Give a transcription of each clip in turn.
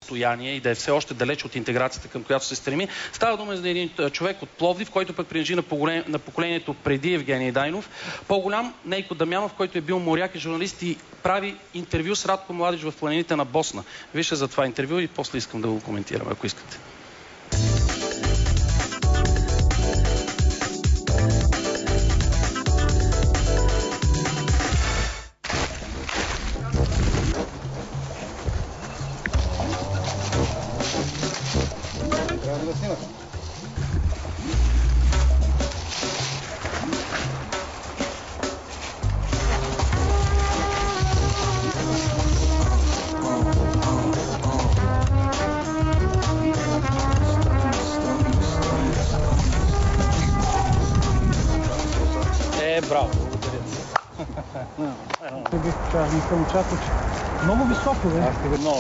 отстояние и да е все още далеч от интеграцията, към която се стреми. Става дума за един човек от Пловдив, който пък принадлежи на поколението преди Евгений Дайнов. По-голям Нейко Дамянов, който е бил моряк и журналист и прави интервю с Радко Младич в планините на Босна. Вижте за това интервю и после искам да го коментирам, ако искате. Браво, благодаря ти. Много високо, бе. Много.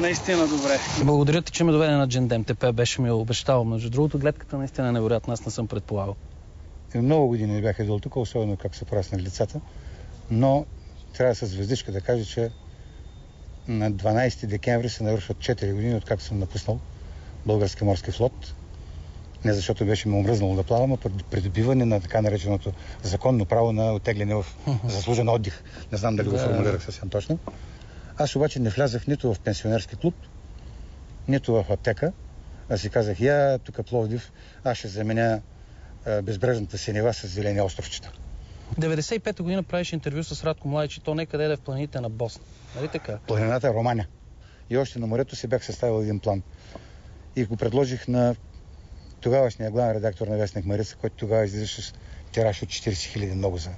Наистина добре. Благодаря ти, че ме доведе на Джендем. ТП беше ми обещал. Между другото, гледката наистина е невероятна. Аз не съм предполагал. Много години не бях идол тук, особено как са пораснали лицата. Но трябва с звездичка да кажа, че на 12 декември се навършват 4 години, откакто съм напуснал Български морски флот. Не защото беше ме омръзнало да плавам, а придобиване на така нареченото законно право на оттегляне в заслужен отдих. Не знам дали го формулирах съвсем точно. Аз обаче не влязах нито в пенсионерски клуб, нито в аптека. Аз си казах, тук Пловдив, аз ще заменя безбрежната синева с зелени островчета. 95-та година правиш интервю с Радко Младич и то некъде да е в планините на Босна. Нали така? Планината Романя. И още на морето си бях съставил един план. И го предложих на тогавашния главен редактор на вестник Марица, който тогава излизаше с тираж от 40 000 много за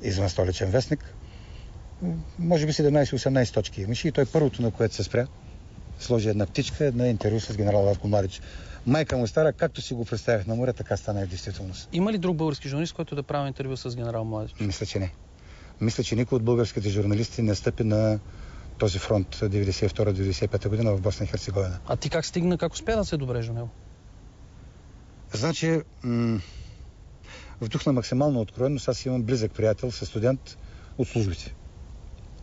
извън столичен вестник. Може би 17-18 точки имаше и той първото, на което се спря, сложи една птичка, една интервю с генерал Радко Младич. Майка му стара, както си го представях на море, така стана и в действителност. Има ли друг български журналист, който да прави интервю с генерал Младич? Мисля, че не. Мисля, че никой от българските журналисти не стъпи на този фронт 92-95 година в Босна и Херцеговина. А ти как стигна, как успя да се добре до него? Значи, в дух на максимална откровеност, аз имам близък приятел, със студент от службите.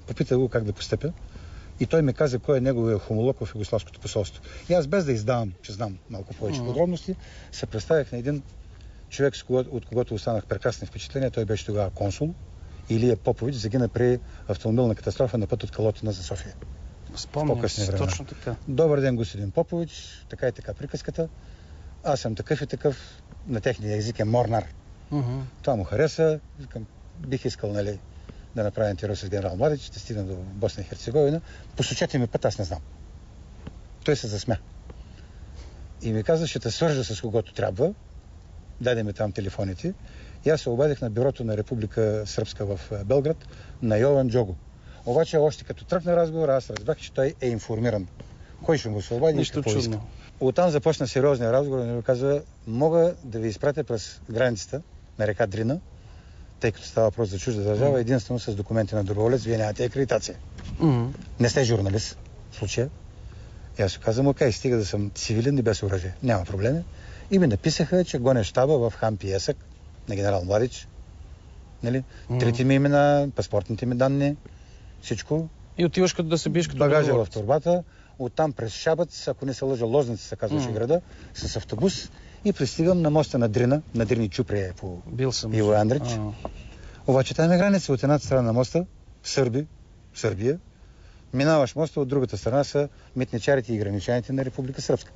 Попитах го как да постъпя и той ми каза кой е неговия хомолог в Югославското посолство. И аз без да издавам, че знам малко повече подробности, се представях на един човек, от когото останах прекрасни впечатления. Той беше тогава консул. Илия Попович загина при автомобилна катастрофа на път от Калотина за София. Спомням си, точно така. Добър ден, господин Попович, така и така приказката. Аз съм такъв и такъв, на техния език е Морнар. Това му хареса. Бих искал, нали, да направя интервю с генерал Младич, ще стигна до Босна и Херцеговина. Посочете ми път, аз не знам. Той се засмя. И ми каза, ще те свържа с когото трябва. Даде ми там телефоните. И аз се обадих на бюрото на Република Сръбска в Белград, на Йован Джого. Обаче, още като тръгна разговор, аз разбрах, че той е информиран. Кой ще му се обади и какво иска. Оттам започна сериозния разговор и ми казва, мога да ви изпратя през границата на река Дрина, тъй като става въпрос за чужда държава, единствено с документи на доброволец, вие нямате акредитация. Не сте журналист в случая. И аз казвам, окей, стига да съм цивилен и без оръжие. Няма проблеми. И ми написаха, че гоня щаба в Хан Пиесък на генерал Младич. Нали? Трите ми имена, паспортните ми данни, всичко. И отиваш като да се биеш като багажа в торбата, оттам през Шабац, ако не се лъжа, Лозница се казваше града, с автобус и пристигам на моста на Дрина, на Дрини Чуприя по Иво Андрич. Обаче там е граница от едната страна на моста, Сърбия, минаваш моста, от другата страна са митничарите и граничаните на Република Сръбска.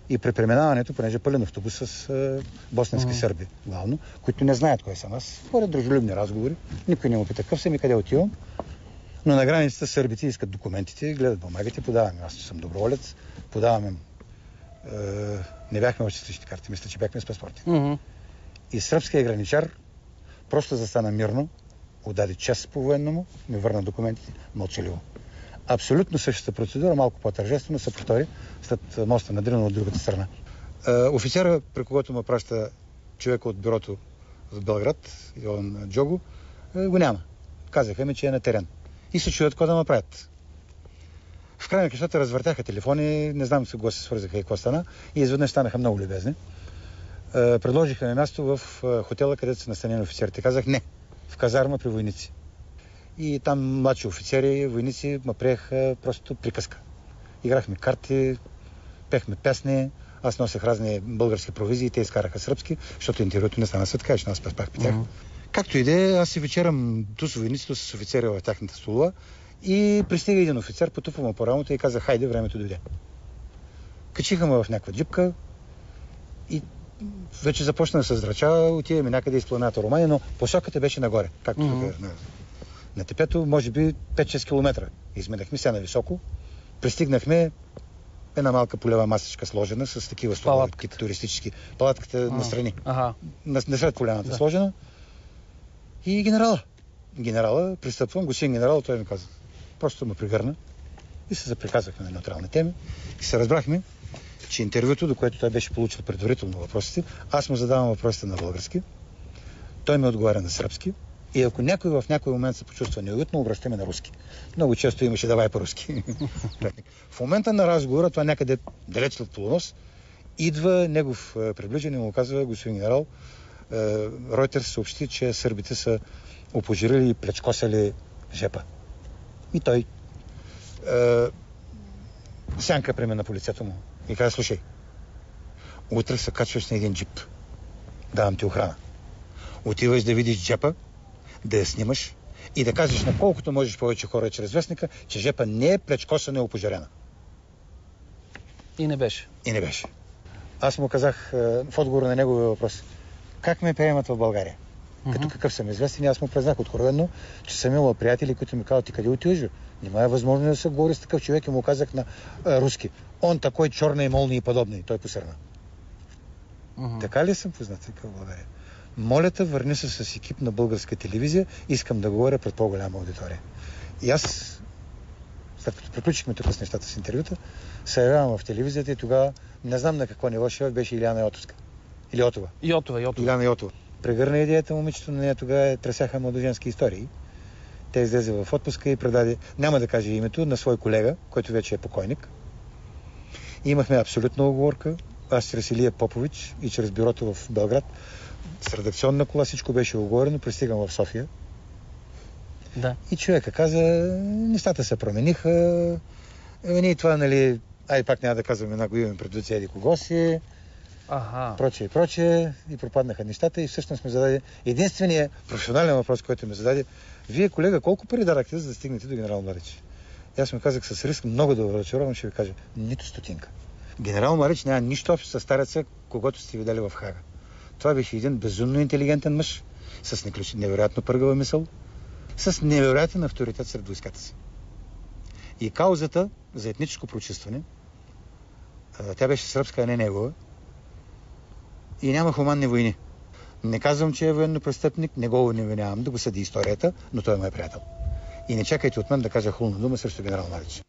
И при преминаването, понеже пълен автобус с босненски сърби, главно, които не знаят кой съм аз, водят дружелюбни разговори, никой не му пита къв съм и къде отивам. Но на границата сърбите искат документите, гледат бумагите, подаваме. Аз съм доброволец, подаваме. Не бяхме още с личните карти, мисля, че бяхме с паспорти. И сръбският граничар просто застана мирно, отдаде чест по военному, ми върна документите, мълчаливо. Абсолютно същата процедура, малко по-тържествено, се повтори след моста на Дрина от другата страна. Офицера, при когото ме праща човека от бюрото в Белград, Йован Джого, го няма. Казаха ми, че е на терен. И се чуят какво да ме правят. В край на къщата развъртяха телефони, не знам с кого се свързаха и какво стана, и изведнъж станаха много любезни. Предложиха ми място в хотела, където са настанени офицерите. Казах не, в казарма при войници. И там младши офицери, войници ме приеха просто приказка. Играхме карти, пехме песни, аз носех разни български провизии, те изкараха сръбски, защото интервюто не стана светка, че аз пах при тях. Както и да е, аз си вечерам ту с войниците, с офицери в тяхната столова и пристига един офицер, потупва му по рамото и каза: хайде, времето дойде. Качиха ме в някаква джипка и вече започна да се здрачава, отиваме някъде из планината Романия, но посоката беше нагоре, както на тепето, може би 5-6 км. Изминахме се на високо, пристигнахме една малка полева масичка сложена с такива столове, туристически. Палатката настрани. Насред поляната сложена. И генерала, пристъпвам, господин генерал, той ми каза. Просто ме пригърна и се заприказахме на неутрални теми. И се разбрахме, че интервюто, до което той беше получил предварително въпросите, аз му задавам въпросите на български, той ми отговаря на сръбски и ако някой в някой момент се почувства неуютно, обръщаме на руски. Много често имаше давай по-руски. В момента на разговора, това някъде далеч от полунос, идва негов приближен и му казва: господин генерал, Ройтерс съобщи, че сърбите са опожирили и плечкосали жепа. И той сянка премена по лицето му и каза: слушай, утре се качваш на един джип. Давам ти охрана. Отиваш да видиш джепа, да я снимаш и да кажеш на колкото можеш повече хора чрез вестника, че жепа не е плечкосана и опожарена. И не беше. Аз му казах в отговор на неговия въпрос: как ме приемат в България? Като какъв съм известен, аз му признах откровенно, че съм имал приятели, които ми казват: ти къде отиваш? Нема е възможно да се говори с такъв човек, и му казах на руски: он такой черна и молния и подобни. Той посърна. Така ли съм познат в България? Моля те, върни се с екип на българска телевизия, искам да говоря пред по-голяма аудитория. И аз, след като приключихме тук с нещата с интервюта, се явявам в телевизията и тогава не знам на какво ниво шеф беше Илияна Йотовска. Или Йотова. Илияна Йотова. Прегърна идеята момичето, на нея тогава тресяха младоженски истории. Тя излезе в отпуска и предаде, няма да кажа името, на свой колега, който вече е покойник. И имахме абсолютна оговорка. Аз чрез Илия Попович и чрез бюрото в Белград, с редакционна кола всичко беше оговорено, пристигам в София. Да. И човека каза: нещата се промениха. Ние това, нали, пак няма да казваме една го имаме предвид еди кого си. Прочее. И пропаднаха нещата и всъщност ме зададе единствения професионален въпрос, който ме зададе: вие, колега, колко пари дарахте, за да стигнете до генерал Младич? И аз му казах с риск много да разочаровам, ще ви кажа: нито стотинка. Генерал Младич няма нищо общо с стареца, когото сте видели в Хага. Това беше един безумно интелигентен мъж, с невероятно пъргава мисъл, с невероятен авторитет сред войската си. И каузата за етническо прочистване, тя беше сръбска, а не негова, и няма хуманни войни. Не казвам, че е военнопрестъпник, не го обвинявам, да го съди историята, но той е мой приятел. И не чакайте от мен да кажа хулна дума срещу генерал Младич.